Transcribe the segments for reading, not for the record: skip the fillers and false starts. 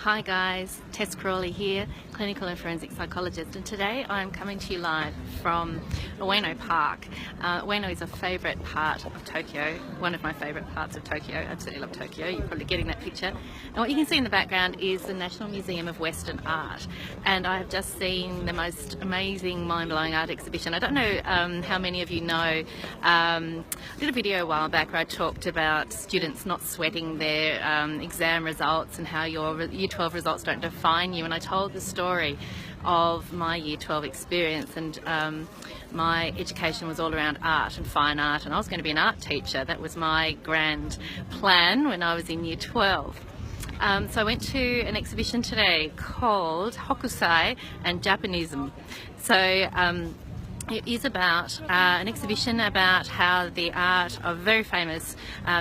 Hi guys, Tess Crawley here, clinical and forensic psychologist, and today I'm coming to you live from Ueno Park. Ueno is a favourite part of Tokyo, one of my favourite parts of Tokyo. I absolutely love Tokyo, you're probably getting that picture. And what you can see in the background is the National Museum of Western Art, and I have just seen the most amazing, mind-blowing art exhibition. I don't know how many of you know, I did a video a while back where I talked about students not sweating their exam results and how your Year 12 results don't define you, and I told the story of my Year 12 experience, and my education was all around art and fine art, and I was going to be an art teacher. That was my grand plan when I was in Year 12. So I went to an exhibition today called Hokusai and Japanism. So it is about an exhibition about how the art of very famous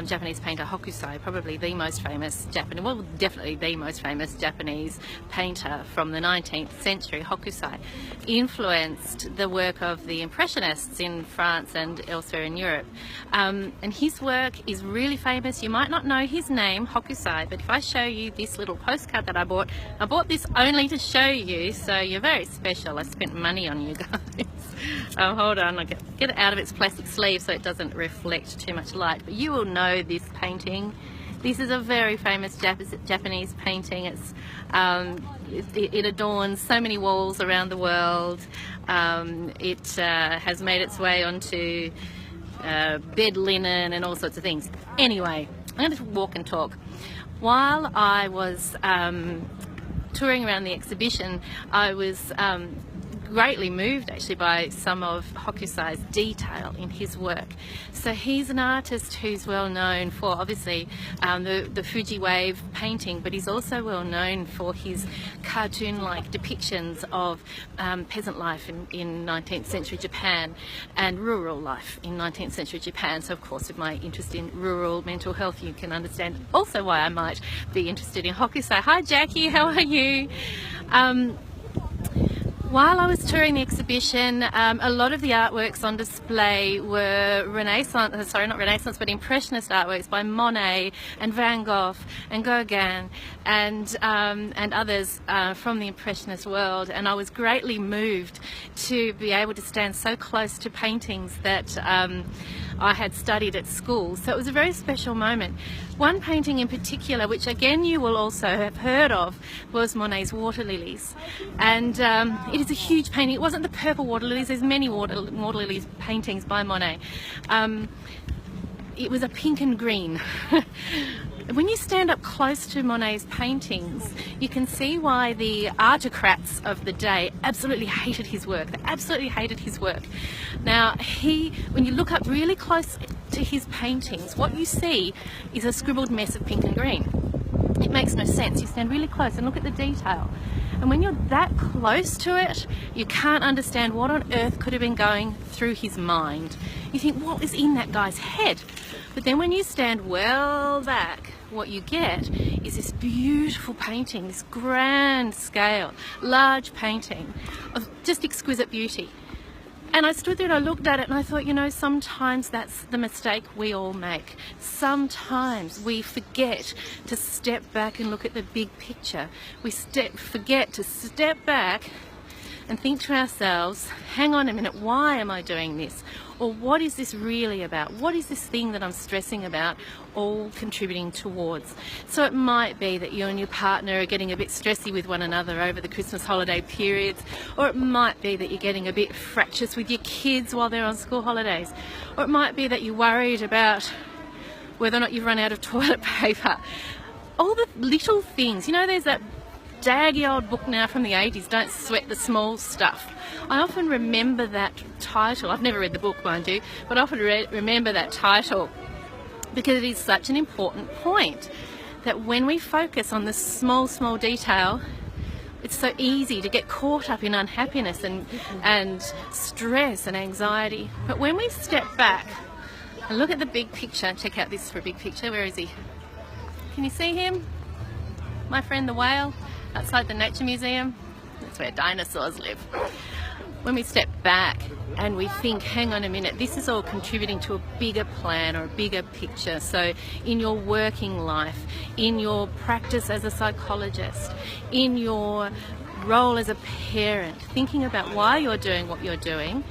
Japanese painter Hokusai, probably the most famous Japanese, well, definitely the most famous Japanese painter from the 19th century, Hokusai, influenced the work of the Impressionists in France and elsewhere in Europe. And his work is really famous. You might not know his name, Hokusai, but if I show you this little postcard that I bought this only to show you, so you're very special. I spent money on you guys. Hold on, I'll get it out of its plastic sleeve so it doesn't reflect too much light, but you will know this painting. This is a very famous Japanese painting. It adorns so many walls around the world. It has made its way onto bed linen and all sorts of things. Anyway, I'm going to walk and talk. While I was touring around the exhibition, I was greatly moved actually by some of Hokusai's detail in his work. So he's an artist who's well known for obviously the Fuji wave painting, but he's also well known for his cartoon-like depictions of peasant life in 19th century Japan and rural life in 19th century Japan. So of course, with my interest in rural mental health, you can understand also why I might be interested in Hokusai. Hi Jackie, how are you? While I was touring the exhibition, a lot of the artworks on display were but Impressionist artworks by Monet and Van Gogh and Gauguin and others from the Impressionist world, and I was greatly moved to be able to stand so close to paintings that I had studied at school. So it was a very special moment. One painting in particular, which again you will also have heard of, was Monet's Water Lilies, and it is a huge painting. It wasn't the purple water lilies, there's many water lilies paintings by Monet. It was a pink and green. When you stand up close to Monet's paintings, you can see why the artocrats of the day absolutely hated his work. They absolutely hated his work. Now, when you look up really close to his paintings, what you see is a scribbled mess of pink and green. It makes no sense. You stand really close and look at the detail. And when you're that close to it, you can't understand what on earth could have been going through his mind. You think, what is in that guy's head? But then when you stand well back, what you get is this beautiful painting, this grand scale, large painting of just exquisite beauty. And I stood there and I looked at it and I thought, you know, sometimes that's the mistake we all make. Sometimes we forget to step back and look at the big picture. We forget to step back and think to ourselves, hang on a minute, why am I doing this? Or what is this really about? What is this thing that I'm stressing about, all contributing towards? So it might be that you and your partner are getting a bit stressy with one another over the Christmas holiday periods, or it might be that you're getting a bit fractious with your kids while they're on school holidays, or it might be that you're worried about whether or not you've run out of toilet paper. All the little things, you know, there's that daggy old book now from the 80s, Don't Sweat the Small Stuff. I often remember that title. I've never read the book, mind you, but I often remember that title because it is such an important point that when we focus on the small detail, it's so easy to get caught up in unhappiness and stress and anxiety. But when we step back and look at the big picture, check out this for a big picture. Where is he? Can you see him? My friend the whale outside the Nature Museum. That's where dinosaurs live. when we step back and we think, hang on a minute, this is all contributing to a bigger plan or a bigger picture. So in your working life, in your practice as a psychologist, in your role as a parent, thinking about why you're doing what you're doing,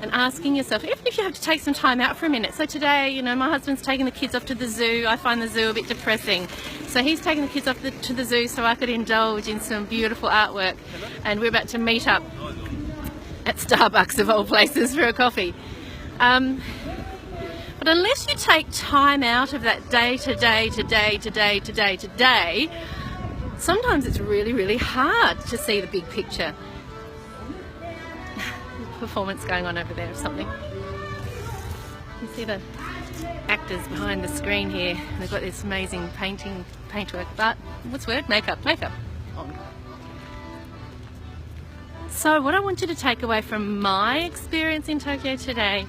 and asking yourself, even if you have to take some time out for a minute. So today, you know, my husband's taking the kids off to the zoo. I find the zoo a bit depressing. So he's taking the kids off to the zoo so I could indulge in some beautiful artwork. And we're about to meet up at Starbucks, of all places, for a coffee. But unless you take time out of that day to day, sometimes it's really, really hard to see the big picture. Performance going on over there or something. You see the actors behind the screen here. They've got this amazing paintwork, but what's the word? Makeup on. So what I want you to take away from my experience in Tokyo today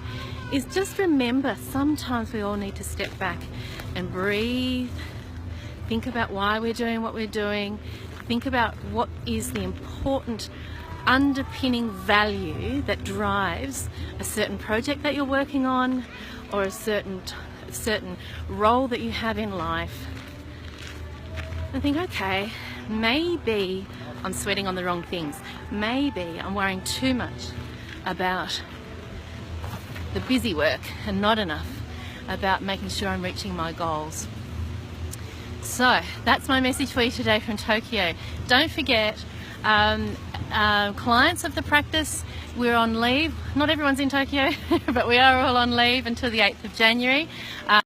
is just remember, sometimes we all need to step back and breathe, think about why we're doing what we're doing, think about what is the important underpinning value that drives a certain project that you're working on, or a certain role that you have in life. I think, okay, maybe I'm sweating on the wrong things. Maybe I'm worrying too much about the busy work and not enough about making sure I'm reaching my goals. So that's my message for you today from Tokyo. Don't forget, clients of the practice, we're on leave. Not everyone's in Tokyo, but we are all on leave until the 8th of January.